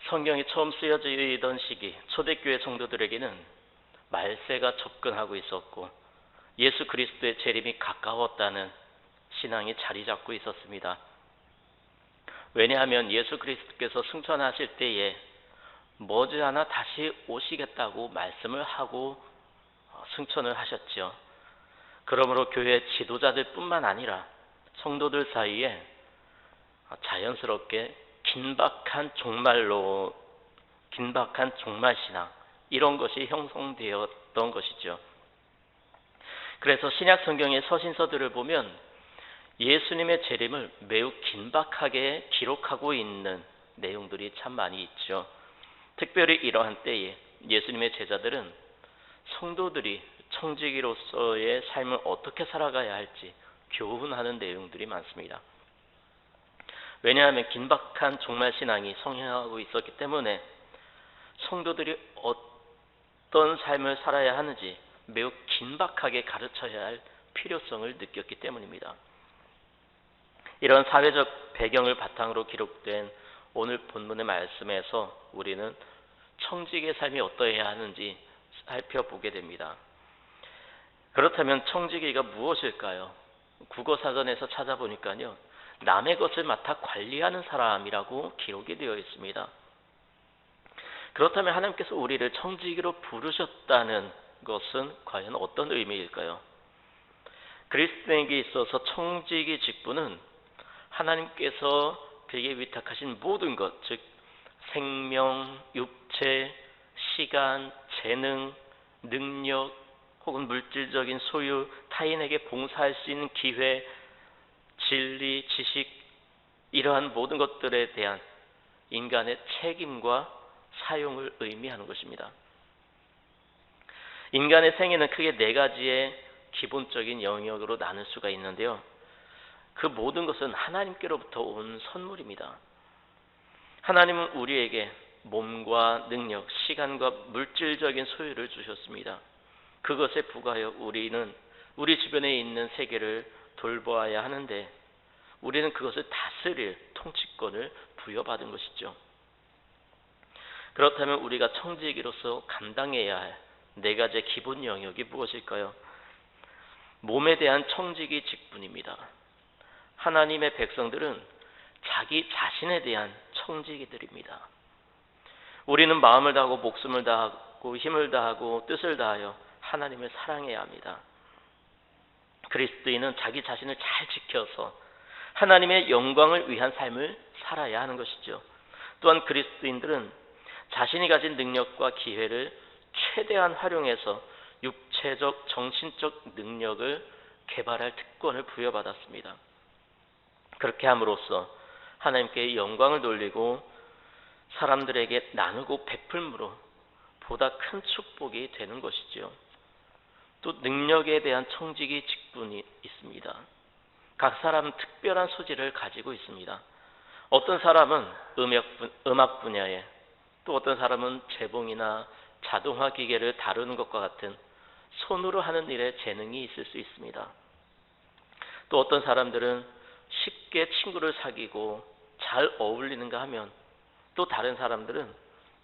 성경이 처음 쓰여지던 시기 초대교회 성도들에게는 말세가 접근하고 있었고 예수 그리스도의 재림이 가까웠다는 신앙이 자리 잡고 있었습니다. 왜냐하면 예수 그리스도께서 승천하실 때에 머지않아 다시 오시겠다고 말씀을 하고 승천을 하셨죠. 그러므로 교회 지도자들뿐만 아니라 성도들 사이에 자연스럽게 긴박한 종말신앙 이런 것이 형성되었던 것이죠. 그래서 신약 성경의 서신서들을 보면 예수님의 재림을 매우 긴박하게 기록하고 있는 내용들이 참 많이 있죠. 특별히 이러한 때에 예수님의 제자들은 성도들이 청지기로서의 삶을 어떻게 살아가야 할지 교훈하는 내용들이 많습니다. 왜냐하면 긴박한 종말신앙이 성행하고 있었기 때문에 성도들이 어떤 삶을 살아야 하는지 매우 긴박하게 가르쳐야 할 필요성을 느꼈기 때문입니다. 이런 사회적 배경을 바탕으로 기록된 오늘 본문의 말씀에서 우리는 청지기의 삶이 어떠해야 하는지 살펴보게 됩니다. 그렇다면 청지기가 무엇일까요? 국어사전에서 찾아보니까요, 남의 것을 맡아 관리하는 사람이라고 기록이 되어 있습니다. 그렇다면 하나님께서 우리를 청지기로 부르셨다는 것은 과연 어떤 의미일까요? 그리스도인에게 있어서 청지기 직분은 하나님께서 그에게 위탁하신 모든 것, 즉 생명, 육체, 시간, 재능, 능력 혹은 물질적인 소유, 타인에게 봉사할 수 있는 기회, 진리, 지식 이러한 모든 것들에 대한 인간의 책임과 사용을 의미하는 것입니다. 인간의 생애는 크게 네 가지의 기본적인 영역으로 나눌 수가 있는데요. 그 모든 것은 하나님께로부터 온 선물입니다. 하나님은 우리에게 몸과 능력, 시간과 물질적인 소유를 주셨습니다. 그것에 부과하여 우리는 우리 주변에 있는 세계를 돌보아야 하는데 우리는 그것을 다스릴 통치권을 부여받은 것이죠. 그렇다면 우리가 청지기로서 감당해야 할 네 가지의 기본 영역이 무엇일까요? 몸에 대한 청지기 직분입니다. 하나님의 백성들은 자기 자신에 대한 청지기들입니다. 우리는 마음을 다하고 목숨을 다하고 힘을 다하고 뜻을 다하여 하나님을 사랑해야 합니다. 그리스도인은 자기 자신을 잘 지켜서 하나님의 영광을 위한 삶을 살아야 하는 것이죠. 또한 그리스도인들은 자신이 가진 능력과 기회를 최대한 활용해서 육체적, 정신적 능력을 개발할 특권을 부여받았습니다. 그렇게 함으로써 하나님께 영광을 돌리고 사람들에게 나누고 베풀므로 보다 큰 축복이 되는 것이죠. 또 능력에 대한 청지기 직분이 있습니다. 각 사람은 특별한 소질을 가지고 있습니다. 어떤 사람은 음악 분야에, 또 어떤 사람은 재봉이나 자동화 기계를 다루는 것과 같은 손으로 하는 일에 재능이 있을 수 있습니다. 또 어떤 사람들은 쉽게 친구를 사귀고 잘 어울리는가 하면 또 다른 사람들은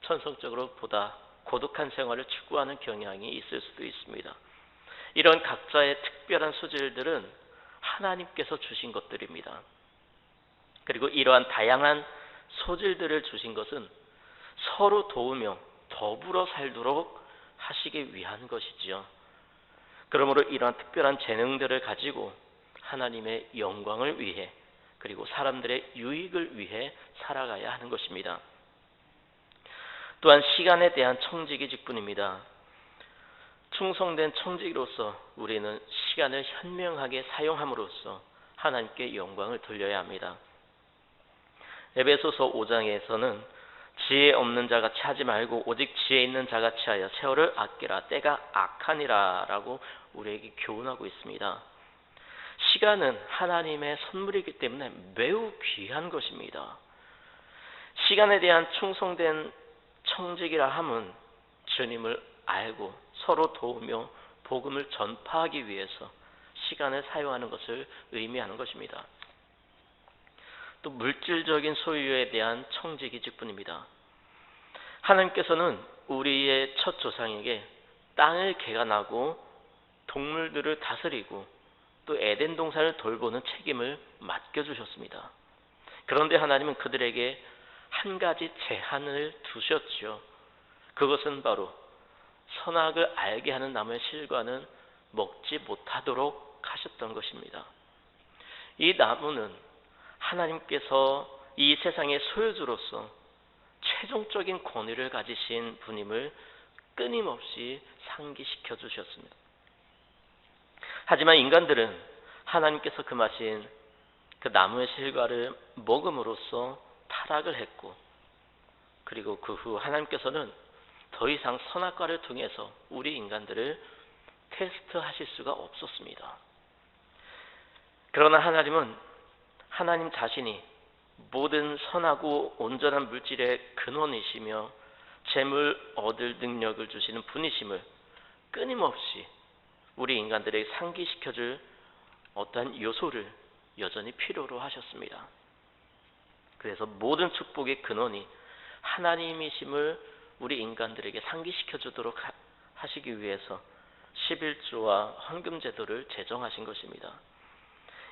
천성적으로 보다 고독한 생활을 추구하는 경향이 있을 수도 있습니다. 이런 각자의 특별한 소질들은 하나님께서 주신 것들입니다. 그리고 이러한 다양한 소질들을 주신 것은 서로 도우며 더불어 살도록 하시기 위한 것이지요. 그러므로 이러한 특별한 재능들을 가지고 하나님의 영광을 위해 그리고 사람들의 유익을 위해 살아가야 하는 것입니다. 또한 시간에 대한 청지기 직분입니다. 충성된 청지기로서 우리는 시간을 현명하게 사용함으로써 하나님께 영광을 돌려야 합니다. 에베소서 5장에서는 지혜 없는 자같이 하지 말고 오직 지혜 있는 자같이 하여 세월을 아끼라 때가 악하니라 라고 우리에게 교훈하고 있습니다. 시간은 하나님의 선물이기 때문에 매우 귀한 것입니다. 시간에 대한 충성된 청지기라 함은 주님을 알고 서로 도우며 복음을 전파하기 위해서 시간을 사용하는 것을 의미하는 것입니다. 또 물질적인 소유에 대한 청지기 직분입니다. 하나님께서는 우리의 첫 조상에게 땅을 개간하고 동물들을 다스리고 또 에덴 동산을 돌보는 책임을 맡겨주셨습니다. 그런데 하나님은 그들에게 한 가지 제한을 두셨죠. 그것은 바로 선악을 알게 하는 나무의 실과는 먹지 못하도록 하셨던 것입니다. 이 나무는 하나님께서 이 세상의 소유주로서 최종적인 권위를 가지신 분임을 끊임없이 상기시켜 주셨습니다. 하지만 인간들은 하나님께서 금하신 그 나무의 실과를 먹음으로써 타락을 했고, 그리고 그 후 하나님께서는 더 이상 선악과를 통해서 우리 인간들을 테스트하실 수가 없었습니다. 그러나 하나님은 하나님 자신이 모든 선하고 온전한 물질의 근원이시며 재물 얻을 능력을 주시는 분이심을 끊임없이 우리 인간들에게 상기시켜줄 어떠한 요소를 여전히 필요로 하셨습니다. 그래서 모든 축복의 근원이 하나님이심을 우리 인간들에게 상기시켜 주도록 하시기 위해서 11조와 헌금제도를 제정하신 것입니다.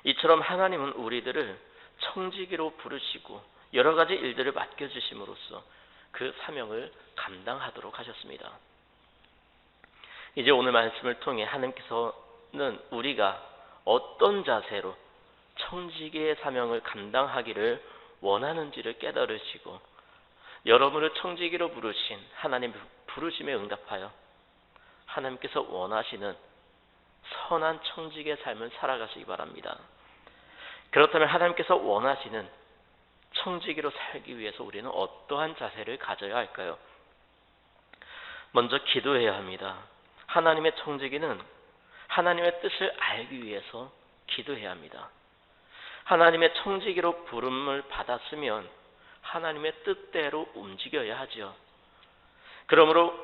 이처럼 하나님은 우리들을 청지기로 부르시고 여러 가지 일들을 맡겨주심으로써 그 사명을 감당하도록 하셨습니다. 이제 오늘 말씀을 통해 하나님께서는 우리가 어떤 자세로 청지기의 사명을 감당하기를 원하는지를 깨달으시고 여러분을 청지기로 부르신 하나님의 부르심에 응답하여 하나님께서 원하시는 선한 청지기의 삶을 살아가시기 바랍니다. 그렇다면 하나님께서 원하시는 청지기로 살기 위해서 우리는 어떠한 자세를 가져야 할까요? 먼저 기도해야 합니다. 하나님의 청지기는 하나님의 뜻을 알기 위해서 기도해야 합니다. 하나님의 청지기로 부름을 받았으면 하나님의 뜻대로 움직여야 하죠. 그러므로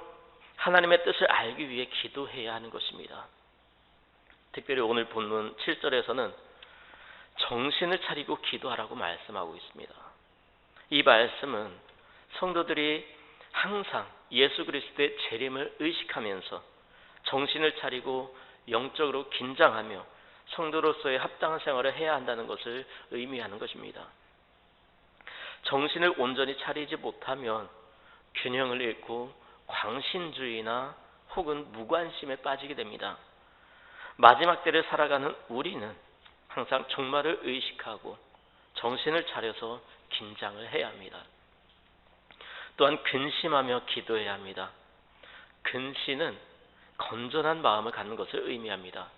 하나님의 뜻을 알기 위해 기도해야 하는 것입니다. 특별히 오늘 본문 7절에서는 정신을 차리고 기도하라고 말씀하고 있습니다. 이 말씀은 성도들이 항상 예수 그리스도의 재림을 의식하면서 정신을 차리고 영적으로 긴장하며 성도로서의 합당한 생활을 해야 한다는 것을 의미하는 것입니다. 정신을 온전히 차리지 못하면 균형을 잃고 광신주의나 혹은 무관심에 빠지게 됩니다. 마지막 때를 살아가는 우리는 항상 종말을 의식하고 정신을 차려서 긴장을 해야 합니다. 또한 근심하며 기도해야 합니다. 근심은 건전한 마음을 갖는 것을 의미합니다.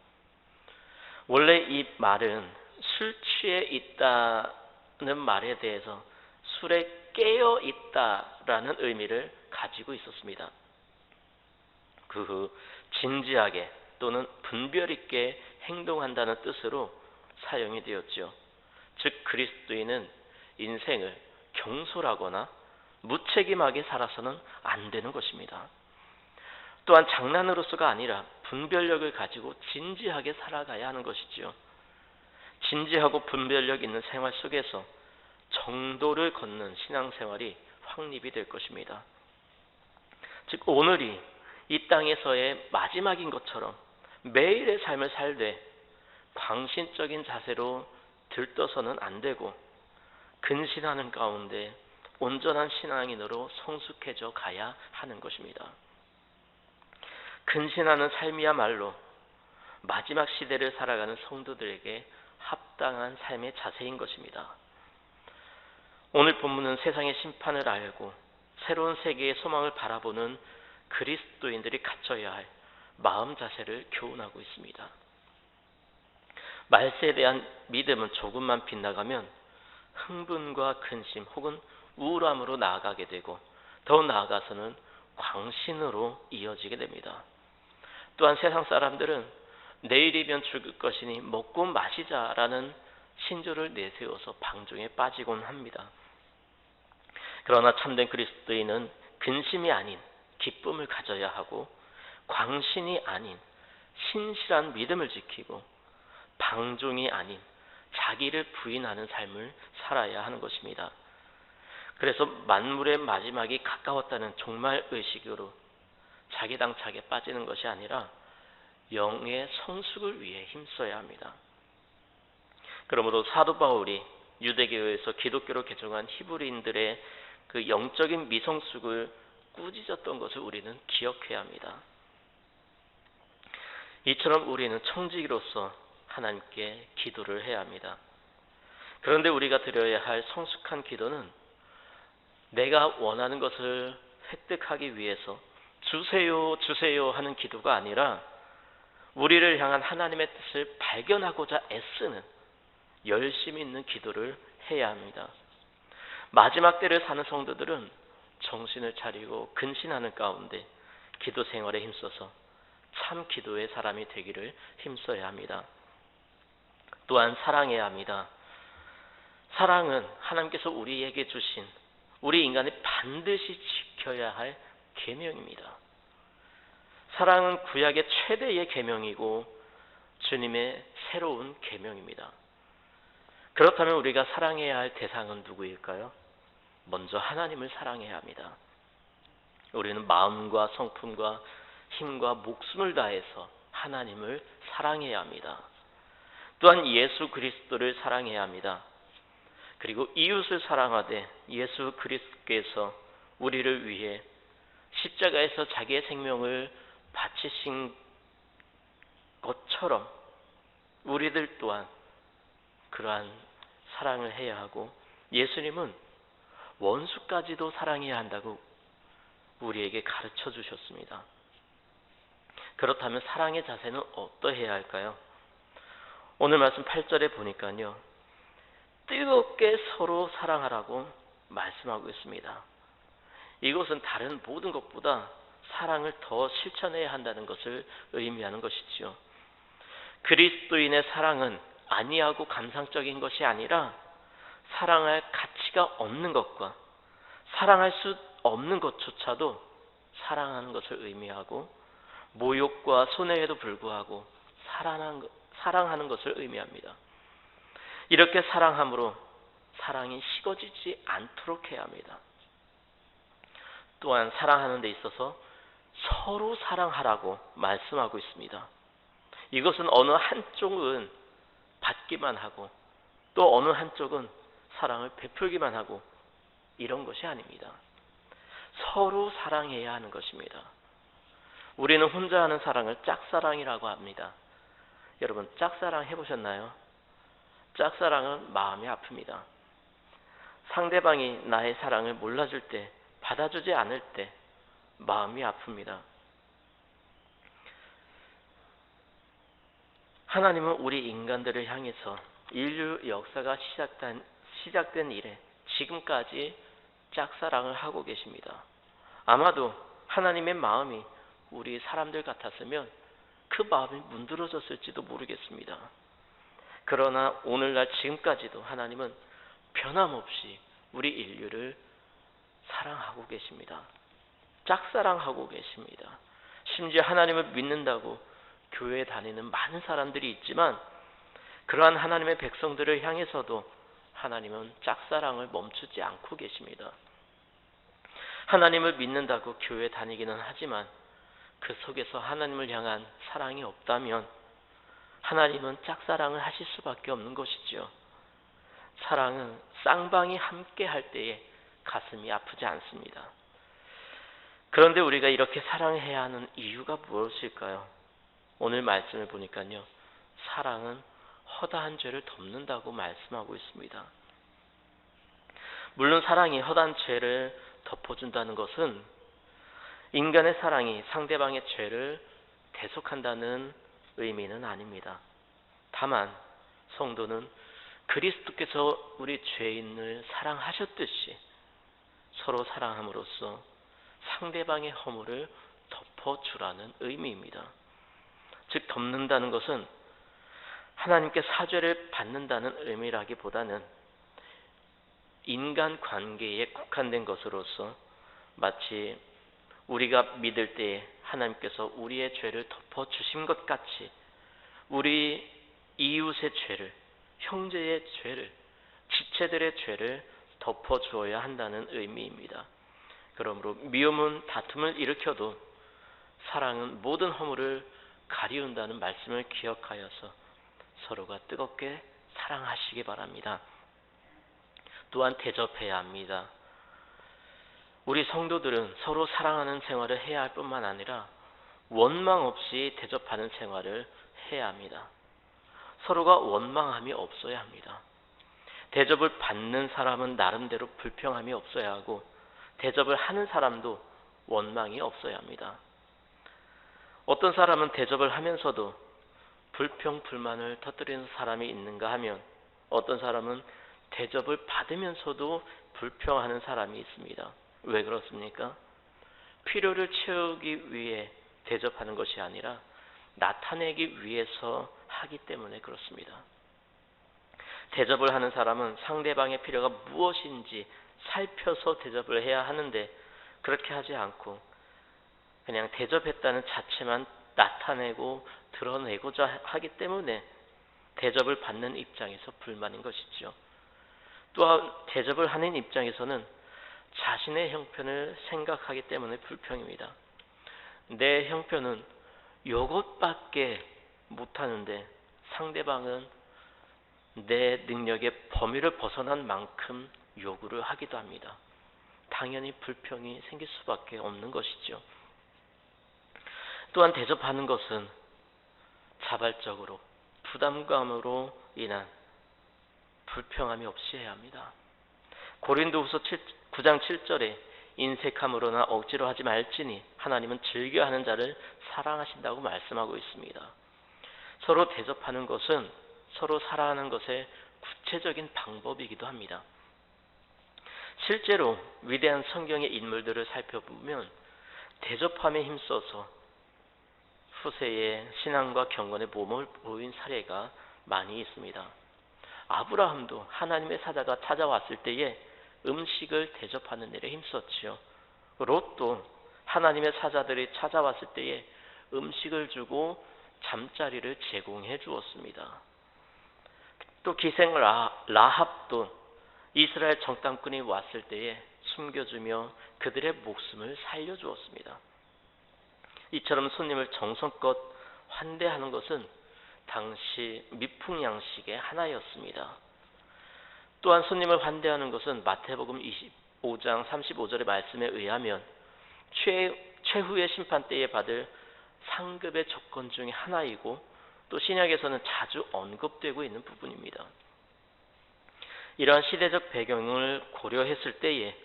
원래 이 말은 술 취해 있다는 말에 대해서 술에 깨어 있다라는 의미를 가지고 있었습니다. 그 후 진지하게 또는 분별 있게 행동한다는 뜻으로 사용이 되었죠. 즉 그리스도인은 인생을 경솔하거나 무책임하게 살아서는 안 되는 것입니다. 또한 장난으로서가 아니라 분별력을 가지고 진지하게 살아가야 하는 것이죠. 진지하고 분별력 있는 생활 속에서 정도를 걷는 신앙생활이 확립이 될 것입니다. 즉 오늘이 이 땅에서의 마지막인 것처럼 매일의 삶을 살되 광신적인 자세로 들떠서는 안 되고 근신하는 가운데 온전한 신앙인으로 성숙해져 가야 하는 것입니다. 근신하는 삶이야말로 마지막 시대를 살아가는 성도들에게 합당한 삶의 자세인 것입니다. 오늘 본문은 세상의 심판을 알고 새로운 세계의 소망을 바라보는 그리스도인들이 갖춰야 할 마음 자세를 교훈하고 있습니다. 말세에 대한 믿음은 조금만 빗나가면 흥분과 근심 혹은 우울함으로 나아가게 되고 더 나아가서는 광신으로 이어지게 됩니다. 또한 세상 사람들은 내일이면 죽을 것이니 먹고 마시자라는 신조를 내세워서 방종에 빠지곤 합니다. 그러나 참된 그리스도인은 근심이 아닌 기쁨을 가져야 하고 광신이 아닌 신실한 믿음을 지키고 방종이 아닌 자기를 부인하는 삶을 살아야 하는 것입니다. 그래서 만물의 마지막이 가까웠다는 종말 의식으로 자기당착에 빠지는 것이 아니라 영의 성숙을 위해 힘써야 합니다. 그러므로 사도 바울이 유대교에서 기독교로 개종한 히브리인들의 그 영적인 미성숙을 꾸짖었던 것을 우리는 기억해야 합니다. 이처럼 우리는 청지기로서 하나님께 기도를 해야 합니다. 그런데 우리가 드려야 할 성숙한 기도는 내가 원하는 것을 획득하기 위해서 주세요, 주세요 하는 기도가 아니라 우리를 향한 하나님의 뜻을 발견하고자 애쓰는 열심히 있는 기도를 해야 합니다. 마지막 때를 사는 성도들은 정신을 차리고 근신하는 가운데 기도 생활에 힘써서 참 기도의 사람이 되기를 힘써야 합니다. 또한 사랑해야 합니다. 사랑은 하나님께서 우리에게 주신 우리 인간이 반드시 지켜야 할 계명입니다. 사랑은 구약의 최대의 계명이고 주님의 새로운 계명입니다. 그렇다면 우리가 사랑해야 할 대상은 누구일까요? 먼저 하나님을 사랑해야 합니다. 우리는 마음과 성품과 힘과 목숨을 다해서 하나님을 사랑해야 합니다. 또한 예수 그리스도를 사랑해야 합니다. 그리고 이웃을 사랑하되 예수 그리스도께서 우리를 위해 십자가에서 자기의 생명을 바치신 것처럼 우리들 또한 그러한 사랑을 해야 하고, 예수님은 원수까지도 사랑해야 한다고 우리에게 가르쳐 주셨습니다. 그렇다면 사랑의 자세는 어떠해야 할까요? 오늘 말씀 8절에 보니까요, 뜨겁게 서로 사랑하라고 말씀하고 있습니다. 이것은 다른 모든 것보다 사랑을 더 실천해야 한다는 것을 의미하는 것이지요. 그리스도인의 사랑은 안이하고 감상적인 것이 아니라 사랑할 가치가 없는 것과 사랑할 수 없는 것조차도 사랑하는 것을 의미하고, 모욕과 손해에도 불구하고 사랑하는 것을 의미합니다. 이렇게 사랑함으로 사랑이 식어지지 않도록 해야 합니다. 또한 사랑하는 데 있어서 서로 사랑하라고 말씀하고 있습니다. 이것은 어느 한쪽은 받기만 하고 또 어느 한쪽은 사랑을 베풀기만 하고 이런 것이 아닙니다. 서로 사랑해야 하는 것입니다. 우리는 혼자 하는 사랑을 짝사랑이라고 합니다. 여러분, 짝사랑 해보셨나요? 짝사랑은 마음이 아픕니다. 상대방이 나의 사랑을 몰라줄 때, 받아주지 않을 때 마음이 아픕니다. 하나님은 우리 인간들을 향해서 인류 역사가 시작된 이래 지금까지 짝사랑을 하고 계십니다. 아마도 하나님의 마음이 우리 사람들 같았으면 그 마음이 문드러졌을지도 모르겠습니다. 그러나 오늘날 지금까지도 하나님은 변함없이 우리 인류를 사랑하고 계십니다. 짝사랑하고 계십니다. 심지어 하나님을 믿는다고 교회에 다니는 많은 사람들이 있지만 그러한 하나님의 백성들을 향해서도 하나님은 짝사랑을 멈추지 않고 계십니다. 하나님을 믿는다고 교회에 다니기는 하지만 그 속에서 하나님을 향한 사랑이 없다면 하나님은 짝사랑을 하실 수밖에 없는 것이지요. 사랑은 쌍방이 함께 할 때에 가슴이 아프지 않습니다. 그런데 우리가 이렇게 사랑해야 하는 이유가 무엇일까요? 오늘 말씀을 보니까요, 사랑은 허다한 죄를 덮는다고 말씀하고 있습니다. 물론 사랑이 허다한 죄를 덮어준다는 것은 인간의 사랑이 상대방의 죄를 대속한다는 의미는 아닙니다. 다만 성도는 그리스도께서 우리 죄인을 사랑하셨듯이 서로 사랑함으로써 상대방의 허물을 덮어주라는 의미입니다. 즉, 덮는다는 것은 하나님께 사죄를 받는다는 의미라기보다는 인간관계에 국한된 것으로서 마치 우리가 믿을 때에 하나님께서 우리의 죄를 덮어주신 것 같이 우리 이웃의 죄를, 형제의 죄를, 지체들의 죄를 덮어주어야 한다는 의미입니다. 그러므로 미움은 다툼을 일으켜도 사랑은 모든 허물을 가리운다는 말씀을 기억하여서 서로가 뜨겁게 사랑하시기 바랍니다. 또한 대접해야 합니다. 우리 성도들은 서로 사랑하는 생활을 해야 할 뿐만 아니라 원망 없이 대접하는 생활을 해야 합니다. 서로가 원망함이 없어야 합니다. 대접을 받는 사람은 나름대로 불평함이 없어야 하고 대접을 하는 사람도 원망이 없어야 합니다. 어떤 사람은 대접을 하면서도 불평, 불만을 터뜨리는 사람이 있는가 하면 어떤 사람은 대접을 받으면서도 불평하는 사람이 있습니다. 왜 그렇습니까? 필요를 채우기 위해 대접하는 것이 아니라 나타내기 위해서 하기 때문에 그렇습니다. 대접을 하는 사람은 상대방의 필요가 무엇인지 살펴서 대접을 해야 하는데 그렇게 하지 않고 그냥 대접했다는 자체만 나타내고 드러내고자 하기 때문에 대접을 받는 입장에서 불만인 것이죠. 또한 대접을 하는 입장에서는 자신의 형편을 생각하기 때문에 불평입니다. 내 형편은 이것밖에 못하는데 상대방은 내 능력의 범위를 벗어난 만큼 요구를 하기도 합니다. 당연히 불평이 생길 수밖에 없는 것이죠. 또한 대접하는 것은 자발적으로 부담감으로 인한 불평함이 없이 해야 합니다. 고린도후서 9장 7절에 인색함으로나 억지로 하지 말지니 하나님은 즐겨하는 자를 사랑하신다고 말씀하고 있습니다. 서로 대접하는 것은 서로 사랑하는 것의 구체적인 방법이기도 합니다. 실제로 위대한 성경의 인물들을 살펴보면 대접함에 힘써서 후세의 신앙과 경건의 몸을 보인 사례가 많이 있습니다. 아브라함도 하나님의 사자가 찾아왔을 때에 음식을 대접하는 일에 힘썼지요. 롯도 하나님의 사자들이 찾아왔을 때에 음식을 주고 잠자리를 제공해 주었습니다. 또 기생 라합도 이스라엘 정탐꾼이 왔을 때에 숨겨주며 그들의 목숨을 살려주었습니다. 이처럼 손님을 정성껏 환대하는 것은 당시 미풍양식의 하나였습니다. 또한 손님을 환대하는 것은 마태복음 25장 35절의 말씀에 의하면 최후의 심판 때에 받을 상급의 조건 중에 하나이고 또 신약에서는 자주 언급되고 있는 부분입니다. 이러한 시대적 배경을 고려했을 때에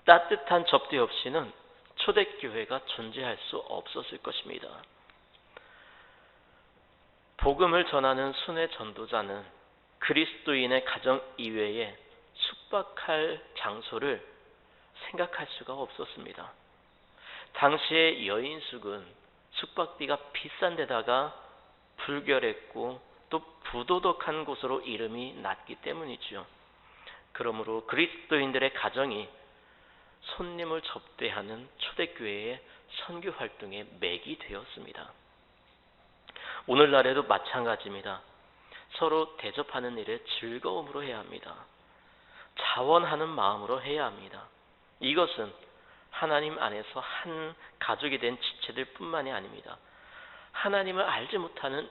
따뜻한 접대 없이는 초대교회가 존재할 수 없었을 것입니다. 복음을 전하는 순회 전도자는 그리스도인의 가정 이외에 숙박할 장소를 생각할 수가 없었습니다. 당시의 여인숙은 숙박비가 비싼 데다가 불결했고 또 부도덕한 곳으로 이름이 났기 때문이죠. 그러므로 그리스도인들의 가정이 손님을 접대하는 초대교회의 선교 활동의 맥이 되었습니다. 오늘날에도 마찬가지입니다. 서로 대접하는 일에 즐거움으로 해야 합니다. 자원하는 마음으로 해야 합니다. 이것은 하나님 안에서 한 가족이 된 지체들 뿐만이 아닙니다. 하나님을 알지 못하는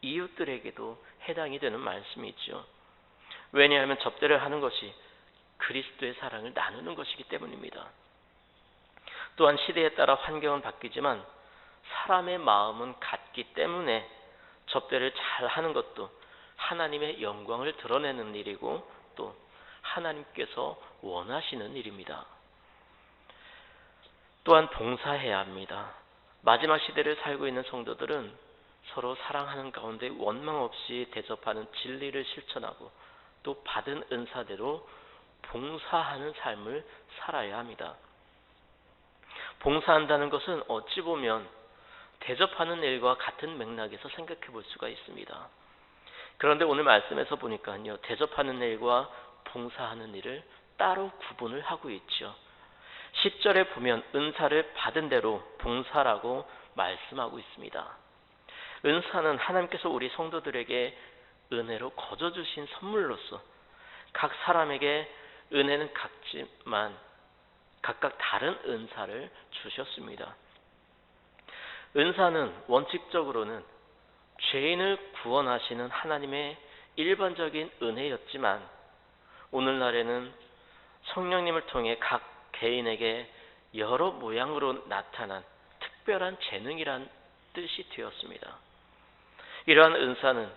이웃들에게도 해당이 되는 말씀이죠. 왜냐하면 접대를 하는 것이 그리스도의 사랑을 나누는 것이기 때문입니다. 또한 시대에 따라 환경은 바뀌지만 사람의 마음은 같기 때문에 접대를 잘 하는 것도 하나님의 영광을 드러내는 일이고 또 하나님께서 원하시는 일입니다. 또한 봉사해야 합니다. 마지막 시대를 살고 있는 성도들은 서로 사랑하는 가운데 원망 없이 대접하는 진리를 실천하고 또 받은 은사대로 봉사하는 삶을 살아야 합니다. 봉사한다는 것은 어찌 보면 대접하는 일과 같은 맥락에서 생각해 볼 수가 있습니다. 그런데 오늘 말씀에서 보니까요, 대접하는 일과 봉사하는 일을 따로 구분을 하고 있죠. 10절에 보면 은사를 받은 대로 봉사라고 말씀하고 있습니다. 은사는 하나님께서 우리 성도들에게 은혜로 거저 주신 선물로서 각 사람에게 은혜는 같지만 각각 다른 은사를 주셨습니다. 은사는 원칙적으로는 죄인을 구원하시는 하나님의 일반적인 은혜였지만 오늘날에는 성령님을 통해 각 개인에게 여러 모양으로 나타난 특별한 재능이란 뜻이 되었습니다. 이러한 은사는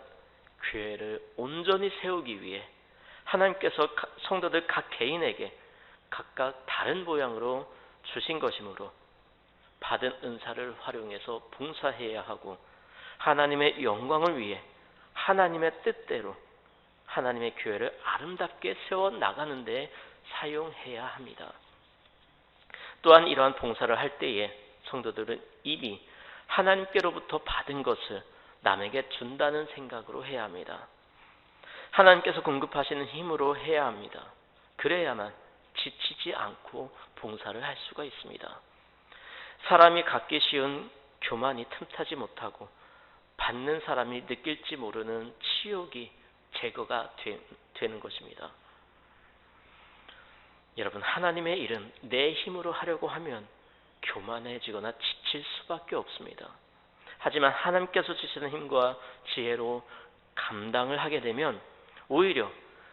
교회를 온전히 세우기 위해 하나님께서 성도들 각 개인에게 각각 다른 모양으로 주신 것이므로 받은 은사를 활용해서 봉사해야 하고 하나님의 영광을 위해 하나님의 뜻대로 하나님의 교회를 아름답게 세워나가는 데 사용해야 합니다. 또한 이러한 봉사를 할 때에 성도들은 이미 하나님께로부터 받은 것을 남에게 준다는 생각으로 해야 합니다. 하나님께서 공급하시는 힘으로 해야 합니다. 그래야만 지치지 않고 봉사를 할 수가 있습니다. 사람이 갖기 쉬운 교만이 틈타지 못하고 받는 사람이 느낄지 모르는 치욕이 제거가 되는 것입니다. 여러분, 하나님의 일은 내 힘으로 하려고 하면 교만해지거나 지칠 수밖에 없습니다. 하지만 하나님께서 주시는 힘과 지혜로 감당을 하게 되면 오히려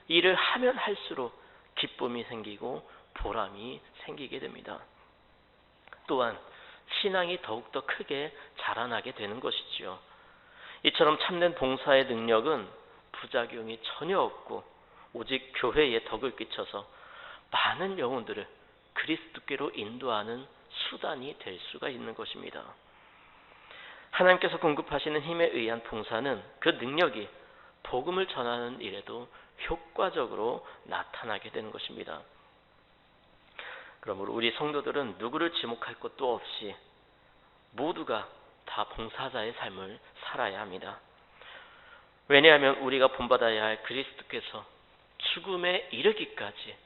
일을 하면 할수록 기쁨이 생기고 보람이 생기게 됩니다. 또한 신앙이 더욱더 크게 자라나게 되는 것이지요. 이처럼 참된 봉사의 능력은 부작용이 전혀 없고 오직 교회에 덕을 끼쳐서 많은 영혼들을 그리스도께로 인도하는 수단이 될 수가 있는 것입니다. 하나님께서 공급하시는 힘에 의한 봉사는 그 능력이 복음을 전하는 일에도 효과적으로 나타나게 되는 것입니다. 그러므로 우리 성도들은 누구를 지목할 것도 없이 모두가 다 봉사자의 삶을 살아야 합니다. 왜냐하면 우리가 본받아야 할 그리스도께서 죽음에 이르기까지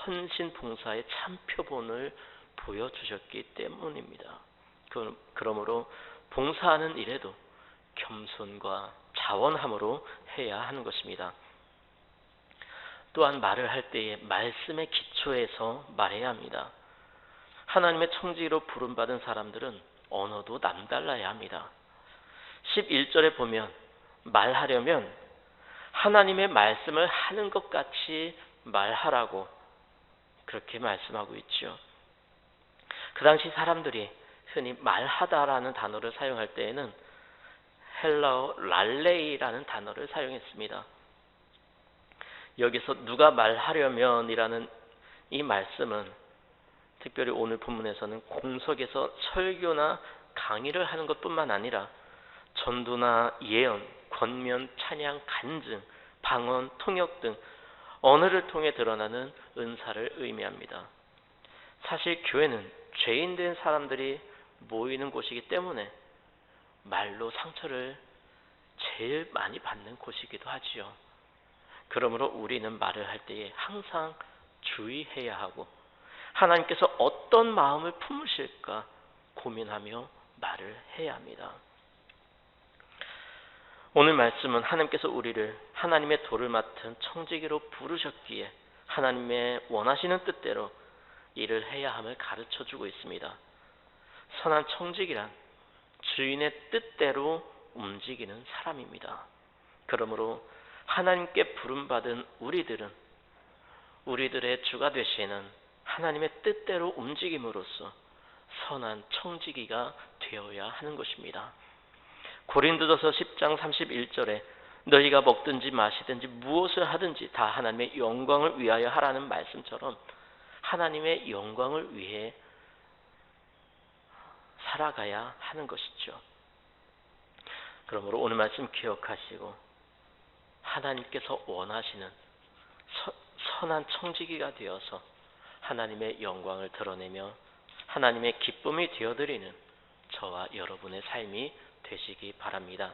헌신 봉사의 참 표본을 보여주셨기 때문입니다. 그러므로 봉사하는 일에도 겸손과 자원함으로 해야 하는 것입니다. 또한 말을 할 때에 말씀의 기초에서 말해야 합니다. 하나님의 청지기로 부름받은 사람들은 언어도 남달라야 합니다. 11절에 보면 말하려면 하나님의 말씀을 하는 것 같이 말하라고 그렇게 말씀하고 있죠. 그 당시 사람들이 흔히 말하다라는 단어를 사용할 때에는 헬라어 랄레이라는 단어를 사용했습니다. 여기서 누가 말하려면이라는 이 말씀은 특별히 오늘 본문에서는 공석에서 설교나 강의를 하는 것뿐만 아니라 전도나 예언, 권면, 찬양, 간증, 방언, 통역 등 언어를 통해 드러나는 은사를 의미합니다. 사실 교회는 죄인된 사람들이 모이는 곳이기 때문에 말로 상처를 제일 많이 받는 곳이기도 하지요. 그러므로 우리는 말을 할 때에 항상 주의해야 하고 하나님께서 어떤 마음을 품으실까 고민하며 말을 해야 합니다. 오늘 말씀은 하나님께서 우리를 하나님의 도를 맡은 청지기로 부르셨기에 하나님의 원하시는 뜻대로 일을 해야 함을 가르쳐주고 있습니다. 선한 청지기란 주인의 뜻대로 움직이는 사람입니다. 그러므로 하나님께 부름받은 우리들은 우리들의 주가 되시는 하나님의 뜻대로 움직임으로써 선한 청지기가 되어야 하는 것입니다. 고린도전서 10장 31절에 너희가 먹든지 마시든지 무엇을 하든지 다 하나님의 영광을 위하여 하라는 말씀처럼 하나님의 영광을 위해 살아가야 하는 것이죠. 그러므로 오늘 말씀 기억하시고 하나님께서 원하시는 선한 청지기가 되어서 하나님의 영광을 드러내며 하나님의 기쁨이 되어드리는 저와 여러분의 삶이 되시기 바랍니다.